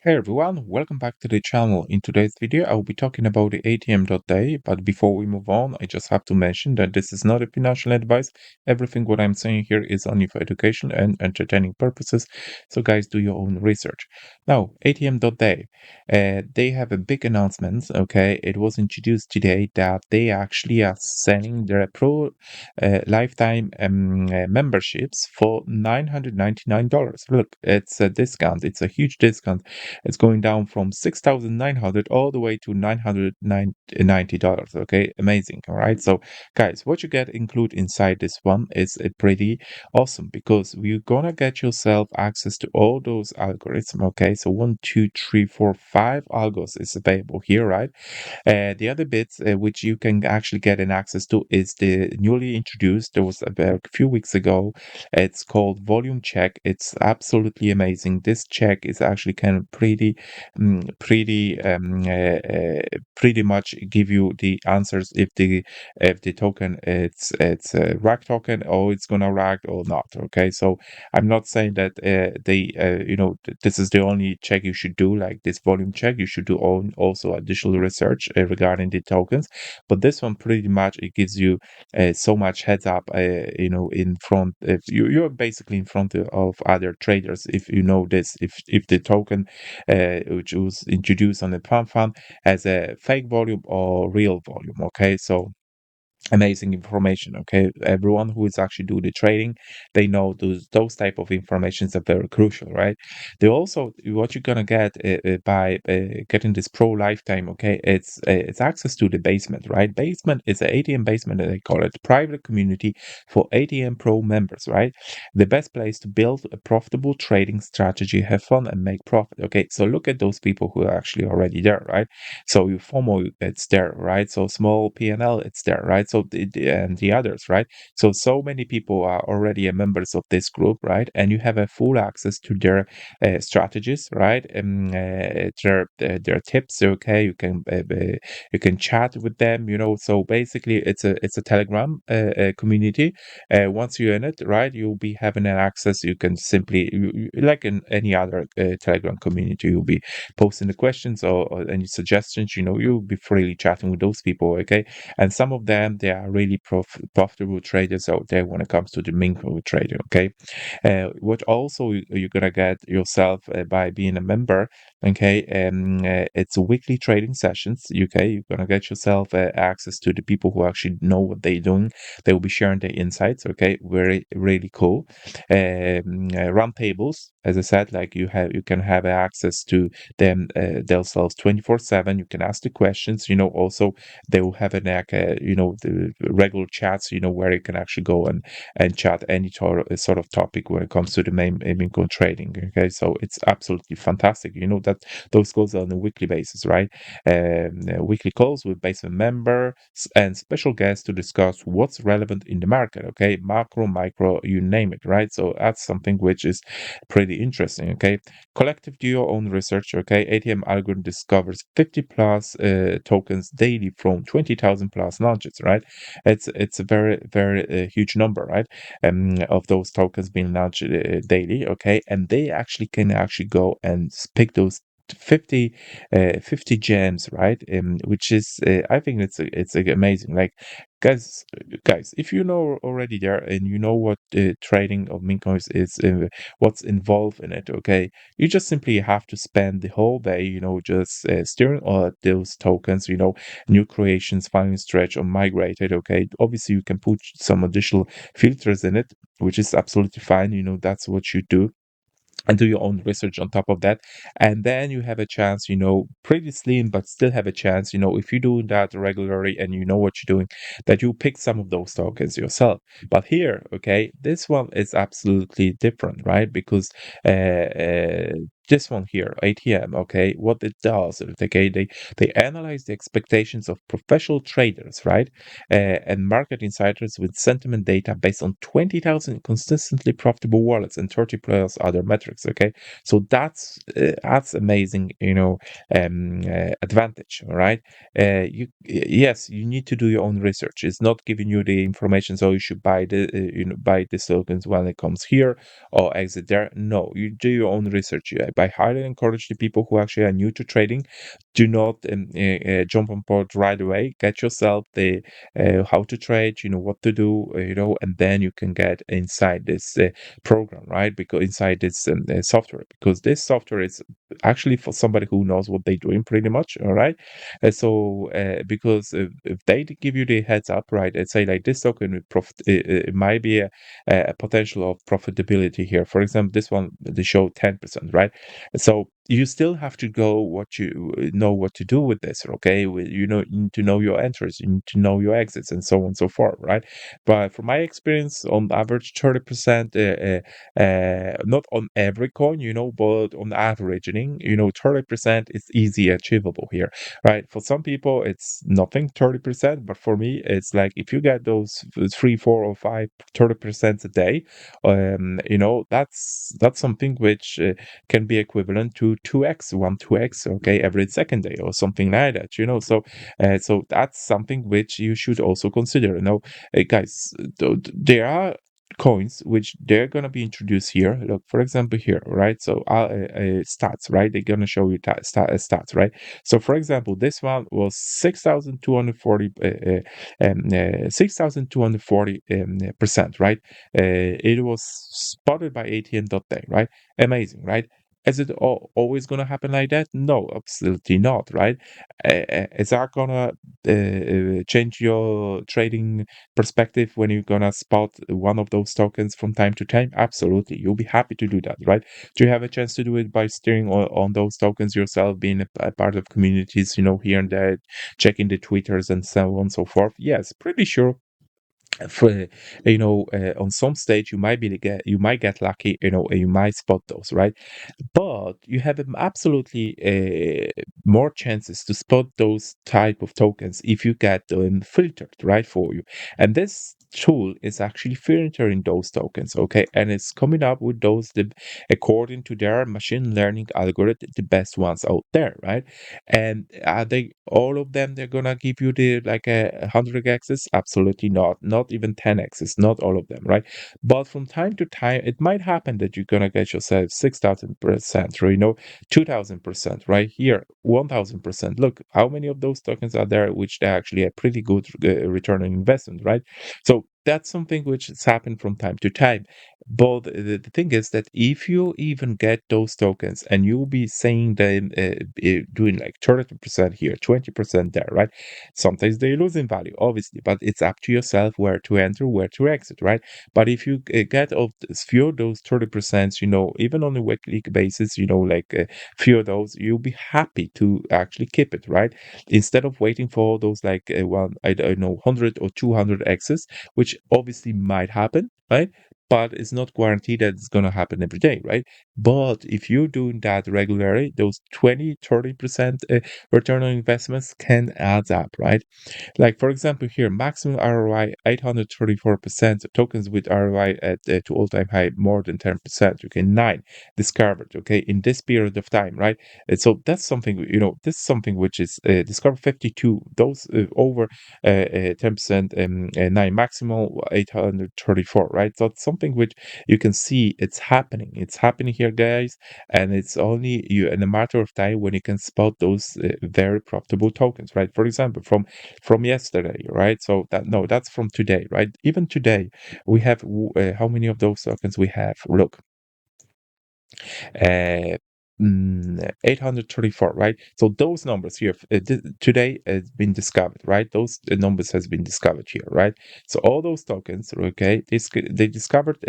Hey everyone, welcome back to the channel. In today's video, I will be talking about the ATM.day, but before we move on, I just have to mention that this is not a financial advice. Everything what I'm saying here is only for education and entertaining purposes, so guys, do your own research. Now, ATM.day, they have a big announcement, okay? It was introduced today that they actually are selling their pro lifetime memberships for $999. Look, it's a discount, it's a huge discount. It's going down from 6,900 all the way to $990. Okay, amazing. All right. So, guys, what you get include inside this one is pretty awesome because you're gonna get yourself access to all those algorithms. Okay, so one, two, three, four, five algos is available here, right? The other bits which you can actually get an access to is the newly introduced. There was about a few weeks ago. It's called Volume Check. It's absolutely amazing. This check is actually kind of pretty much give you the answers if the token it's a rack token or it's gonna rack or not. Okay, so I'm not saying that this is the only check you should do, like this volume check. You should do also additional research regarding the tokens, but this one pretty much it gives you so much heads up, in front. If you're basically in front of other traders, if you know this, if the token which was introduced on the pump fund has a fake volume or real volume. Okay, so amazing information. Okay, everyone who is actually doing the trading, they know those type of informations are very crucial, right? They also, what you're gonna get by getting this pro lifetime, okay, it's access to the basement, right? Basement is an ATM basement, they call it, private community for ATM pro members, right? The best place to build a profitable trading strategy, have fun and make profit. Okay, so look at those people who are actually already there, right? So you FOMO, it's there, right? So small PNL, it's there, right? So and the others, right? So many people are already members of this group, right? And you have a full access to their strategies, right? Their tips. Okay, you can chat with them. So basically, it's a Telegram community. Once you're in it, right, you'll be having an access. You can simply, like in any other Telegram community, you'll be posting the questions or any suggestions. You'll be freely chatting with those people. Okay, and some of them, they are really profitable traders out there when it comes to the MemeCoin trading. Okay, what also you're gonna get yourself by being a member. Okay, it's weekly trading sessions. Okay, you're gonna get yourself access to the people who actually know what they're doing. They will be sharing their insights. Okay, very really cool. Round tables, as I said, like you can have access to them themselves 24/7. You can ask the questions. Also they will have the regular chats. Where you can actually go and chat any sort of topic when it comes to the main coin trading. Okay, so it's absolutely fantastic. That those goes on a weekly basis, right? Weekly calls with basement members and special guests to discuss what's relevant in the market. Okay, macro, micro, you name it, right? So that's something which is pretty interesting. Okay, collective do your own research. Okay, ATM algorithm discovers 50 plus tokens daily from 20,000 plus launches, right? It's a very huge number, right? Of those tokens being launched daily. Okay, and they actually can actually go and pick those 50 gems, right? Which is I think it's amazing. Like, guys, if you know already there and you know what trading of meme coins is, what's involved in it, okay, you just simply have to spend the whole day, just steering all those tokens, new creations, finding stretch or migrated. Okay, obviously you can put some additional filters in it, which is absolutely fine. That's what you do, and do your own research on top of that, and then you have a chance, pretty slim but still have a chance, if you do that regularly and you know what you're doing, that you pick some of those tokens yourself. But here, okay, this one is absolutely different, right? Because this one here, ATM, okay, what it does, okay, they analyze the expectations of professional traders, right, and market insiders with sentiment data based on 20,000 consistently profitable wallets and 30 plus other metrics. Okay, so that's amazing, advantage. All right, yes, you need to do your own research. It's not giving you the information, so you should buy the tokens when it comes here or exit there. No, you do your own research. I highly encourage the people who actually are new to trading, do not jump on board right away. Get yourself the how to trade, what to do, and then you can get inside this program, right? Because inside this software, because this software is actually for somebody who knows what they're doing pretty much, all right? Because if they give you the heads up, right, and say like this token with profit, it might be a potential of profitability here. For example, this one they show 10%, right? So you still have to go what you know what to do with this, okay? You need to know your entries, you need to know your exits, and so on and so forth, right? But from my experience, on average, 30%, not on every coin, but on averaging, 30% is easy achievable here, right? For some people, it's nothing, 30%, but for me, it's like if you get those three, four, or five, 30% a day, that's something which can be equivalent to 2x, 2x, okay, every second day or something like that, so that's something which you should also consider. Guys, there are coins which they're going to be introduced here. Look, for example, here, right? So stats, right? They're going to show you stats, right? So for example, this one was 6,240 6,240 percent, right? It was spotted by ATM.DAY, right? Amazing, right? Is it always going to happen like that? No, absolutely not, right? Is that going to change your trading perspective when you're going to spot one of those tokens from time to time? Absolutely. You'll be happy to do that, right? Do you have a chance to do it by steering on those tokens yourself, being a part of communities, here and there, checking the Twitters and so on and so forth? Yes, pretty sure for on some stage you might get lucky, and you might spot those, right? But you have absolutely more chances to spot those type of tokens if you get them filtered right for you. And this tool is actually filtering those tokens, okay, and it's coming up with those according to their machine learning algorithm, the best ones out there, right? And are they all of them they're gonna give you the like a 100x's? Absolutely not. Not even 10x's. Not all of them, right? But from time to time, it might happen that you're gonna get yourself 6,000%, or 2,000%, right here, 1,000%. Look, how many of those tokens are there which they actually a pretty good return on investment, right? So that's something which has happened from time to time. But the thing is that if you even get those tokens and you'll be saying them doing like 30% here, 20% there, right? Sometimes they lose in value, obviously, but it's up to yourself where to enter, where to exit, right? But if you get of few of those 30%, even on a weekly basis, like few of those, you'll be happy to actually keep it, right? Instead of waiting for those like I don't know, 100 or 200 X's, which obviously might happen, right? But it's not guaranteed that it's going to happen every day, right? But if you're doing that regularly, those 20-30% return on investments can add up, right? Like for example here, maximum ROI 834%, tokens with ROI at to all-time high more than 10%. Okay, 9 discovered. Okay, in this period of time, right? And so that's something this is something which is discovered 52. Those over 10%, 9 maximum 834. Right, so it's something which you can see it's happening. It's happening here, guys, and it's only you in a matter of time when you can spot those very profitable tokens, right? For example, from yesterday, right? So that's from today, right? Even today, we have how many of those tokens we have? Look, uh, 834, right? So those numbers here today has been discovered, right? Those numbers has been discovered here, right? So all those tokens, okay, they discovered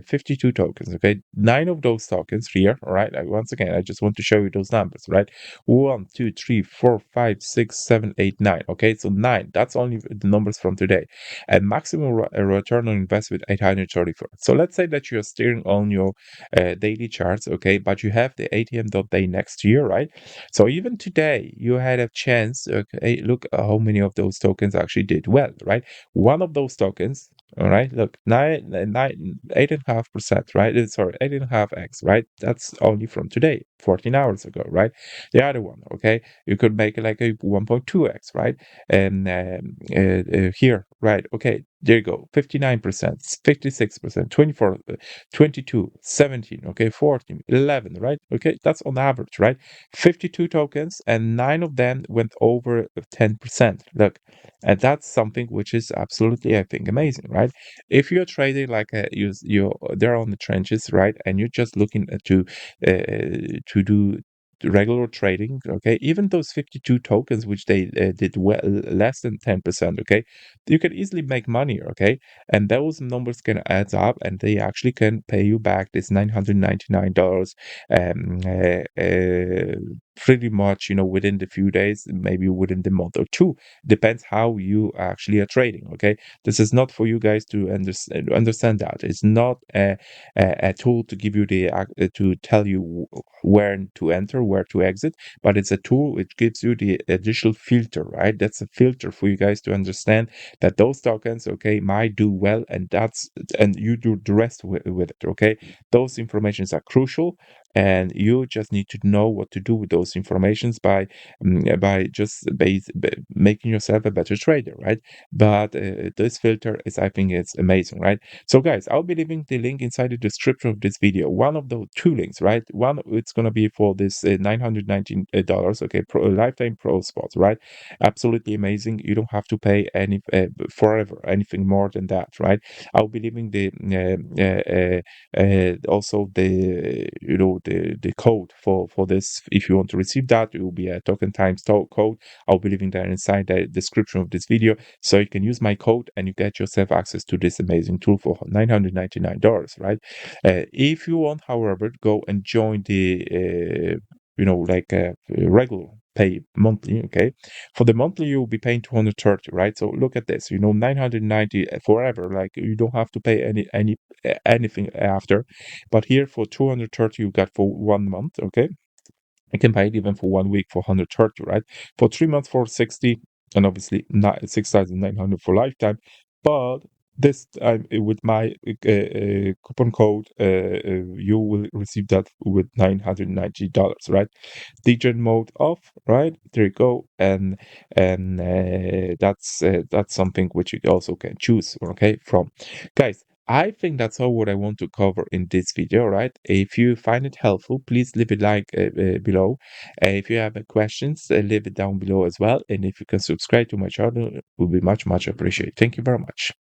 52 tokens, okay? 9 of those tokens here, all right? Once again, I just want to show you those numbers, right? 1, 2, 3, 4, 5, 6, 7, 8, 9. Okay, so 9. That's only the numbers from today, and maximum return on investment 834. So let's say that you're steering on your daily charts, okay, but you have the ATM.day next year, right? So even today, you had a chance, okay, look how many of those tokens actually did well, right? One of those tokens, all right, look, 8.5%, right? Sorry, 8.5x, right? That's only from today, 14 hours ago, right? The other one, okay, you could make like a 1.2x, right? And here, right? Okay, there you go. 59%, 56%, 24, 22, 17, okay, 14, 11, right? Okay, that's on average, right? 52 tokens, and 9 of them went over 10%. Look, and that's something which is absolutely, I think, amazing, right? If you're trading like you're there on the trenches, right, and you're just looking to do regular trading, okay, even those 52 tokens which they did well less than 10%, okay, you can easily make money, okay, and those numbers can add up, and they actually can pay you back this $999 um uh, uh, pretty much, within the few days, maybe within the month or two. Depends how you actually are trading, okay. This is not for you guys to understand that it's not a tool to give you to tell you where to enter, where to exit, but it's a tool which gives you the additional filter, right? That's a filter for you guys to understand that those tokens, okay, might do well, and you do the rest with it, okay. Those informations are crucial, and you just need to know what to do with those informations by just making yourself a better trader, right? But this filter is, I think, it's amazing, right? So guys, I'll be leaving the link inside the description of this video. One of the two links, right? One, it's gonna be for this $919, okay, lifetime pro spots, right? Absolutely amazing. You don't have to pay any forever anything more than that, right? I'll be leaving the also the the code for this. If you want to receive that, it will be a token times code. I'll be leaving that inside the description of this video, so you can use my code and you get yourself access to this amazing tool for $999, right? If you want, however, go and join the like a regular pay monthly, okay. For the monthly, you'll be paying 230, right? So look at this, 990 forever, like you don't have to pay anything after. But here for 230, you got for 1 month, okay. I can buy it even for 1 week for 130, right? For 3 months for 60, and obviously not 6,900 for lifetime. But this time with my coupon code, you will receive that with $990, right? DJ mode off, right? There you go, and that's something which you also can choose, okay, from. Guys, I think that's all what I want to cover in this video, right? If you find it helpful, please leave a like below. If you have questions, leave it down below as well. And if you can subscribe to my channel, it would be much, much appreciated. Thank you very much.